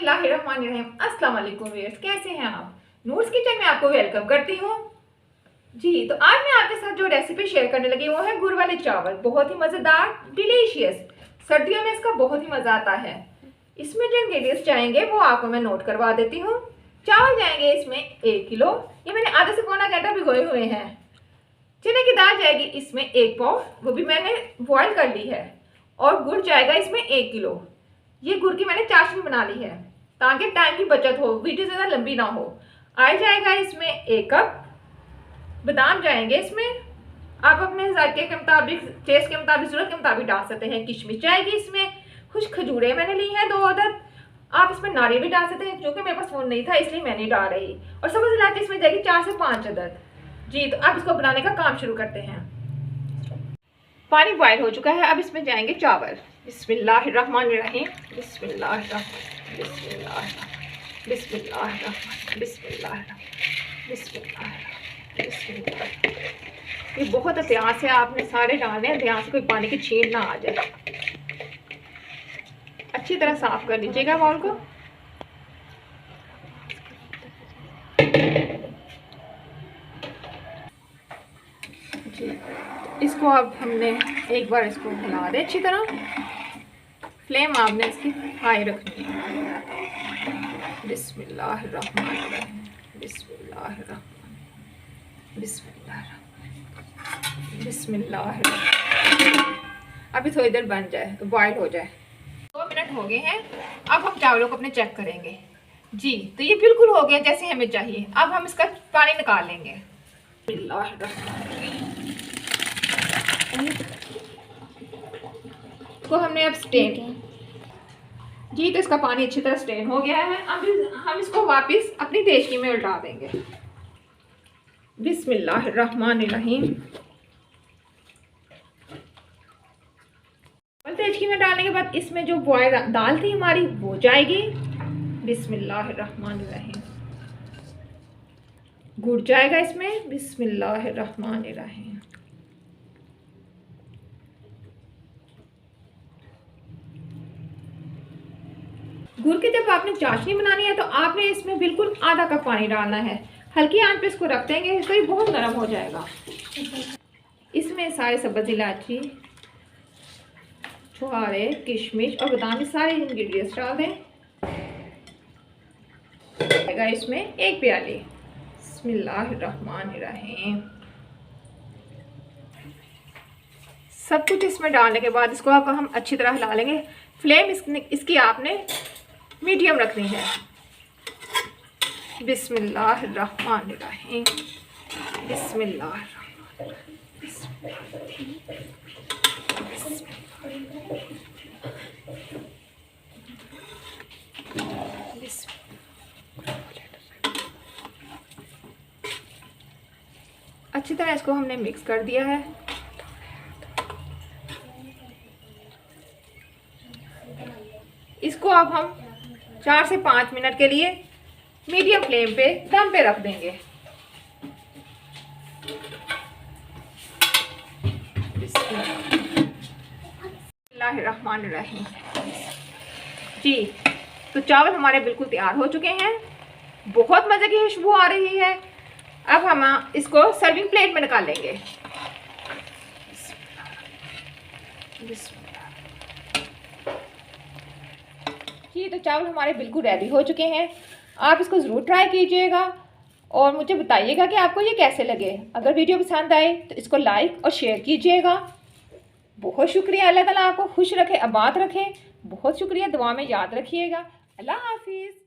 बिस्मिल्लाहिर्रहमानिर्रहीम। अस्सलाम वालेकुम व्यूअर्स, कैसे हैं आप? नूर्स किचन में आपको वेलकम करती हूँ जी। तो आज मैं आपके साथ जो रेसिपी शेयर करने लगी वो है गुड़ वाले चावल। बहुत ही मज़ेदार, डिलीशियस। सर्दियों में इसका बहुत ही मज़ा आता है। इसमें जो इंग्रेडिएंट्स जाएंगे वो आपको मैं नोट करवा देती हूँ। चावल जाएंगे इसमें 1 किलो, ये मैंने आधा से पौना घंटा भिगोए हुए हैं। चने की दाल जाएगी इसमें 1 पाव, वो भी मैंने बॉयल कर ली है। और गुड़ जाएगा इसमें 1 किलो। ये गुड़ की मैंने चाशनी बना ली है ताकि टाइम की बचत हो, वीडियो ज़्यादा लंबी ना हो। आयल जाएगा इसमें 1 कप। बादाम जाएंगे इसमें, आप अपने जायके के मुताबिक, टेस्ट के मुताबिक, ज़रूरत के मुताबिक डाल सकते हैं। किशमिश जाएगी इसमें, कुछ खजूरें मैंने ली हैं 2 अदद। आप इसमें नारियल भी डाल सकते हैं, क्योंकि मेरे पास फ़ोन नहीं था इसलिए मैं नहीं डाल रही। और सब्ज़ इलायची इसमें जाएगी 4 से 5 अदद जी। तो अब इसको बनाने का काम शुरू करते हैं। पानी बॉयल हो चुका है, अब इसमें जाएंगे चावल। बिस्मिल्लाहिर्रहमानिर्रहीम, बिस्मिल्लाहिर्रहमानिर्रहीम, बिस्मिल्लाहिर्रहमानिर्रहीम, बिस्मिल्लाहिर्रहमानिर्रहीम, बिस्मिल्लाहिर्रहमानिर्रहीम। ये बहुत एहतियात से आपने सारे डालने हैं, ध्यान से कोई पानी की छींट ना आ जाए। अच्छी तरह साफ कर लीजिएगा बाउल को। जी, इसको अब हमने एक बार इसको हिला दे अच्छी तरह। फ्लेम आपने इसकी हाई रखनी है। बिस्मिल्लाहिर्रहमानिर्रहीम, बिस्मिल्लाहिर्रहमानिर्रहीम, बिस्मिल्लाहिर्रहमानिर्रहीम, बिस्मिल्लाहिर्रहमानिर्रहीम। अभी थोड़ी देर बन जाए तो बॉयल हो जाए। 2 मिनट हो गए हैं। अब हम चावलों को अपने चेक करेंगे जी। तो ये बिल्कुल हो गया जैसे हमें चाहिए। अब हम इसका पानी निकाल लेंगे। को हमने अब स्टेन जी, तो इसका पानी अच्छी तरह स्टेन हो गया है। अब हम इसको वापस अपनी देचकी में उल्टा देंगे। बिस्मिल्लाहिर्रहमानिर्रहीम। देचकी में डालने के बाद इसमें जो बॉयल दाल थी हमारी वो जाएगी। बिस्मिल्लाहिर्रहमानिर्रहीम। गुड़ जाएगा इसमें। बिस्मिल्लाहिर्रहमानिर्रहीम। गुड़ की जब आपने चाशनी बनानी है तो आपने इसमें बिल्कुल आधा कप पानी डालना है। हल्की आंच पे इसको रख देंगे तो ये बहुत नरम हो जाएगा। इसमें सारे सब्ज़ इलायची, छुहारे, किशमिश और बादाम, ये सारे इंग्रेडिएंट्स डाल दें। इसमें 1 प्याली। बिस्मिल्लाहिर्रहमानिर्रहीम। सब कुछ इसमें डालने के बाद इसको अब हम अच्छी तरह हिला लेंगे। फ्लेम इसकी आपने मीडियम रखनी है। बिस्मिल्लाहिर्रहमानिर्रहीम, बिस्मिल्लाहिर्रहमानिर्रहीम। अच्छी तरह इसको हमने मिक्स कर दिया है। इसको अब हम 4 से 5 मिनट के लिए मीडियम फ्लेम पे दम पे रख देंगे। बिस्मिल्लाहिर्रहमानिर्रहीम जी। तो चावल हमारे बिल्कुल तैयार हो चुके हैं। बहुत मज़े की खुशबू आ रही है। अब हम इसको सर्विंग प्लेट में निकाल लेंगे। जी, तो चावल हमारे बिल्कुल रेडी हो चुके हैं। आप इसको ज़रूर ट्राई कीजिएगा और मुझे बताइएगा कि आपको ये कैसे लगे। अगर वीडियो पसंद आए तो इसको लाइक और शेयर कीजिएगा। बहुत शुक्रिया। अल्लाह ताला आपको खुश रखे, आबाद रखे। बहुत शुक्रिया। दुआ में याद रखिएगा। अल्लाह हाफिज़।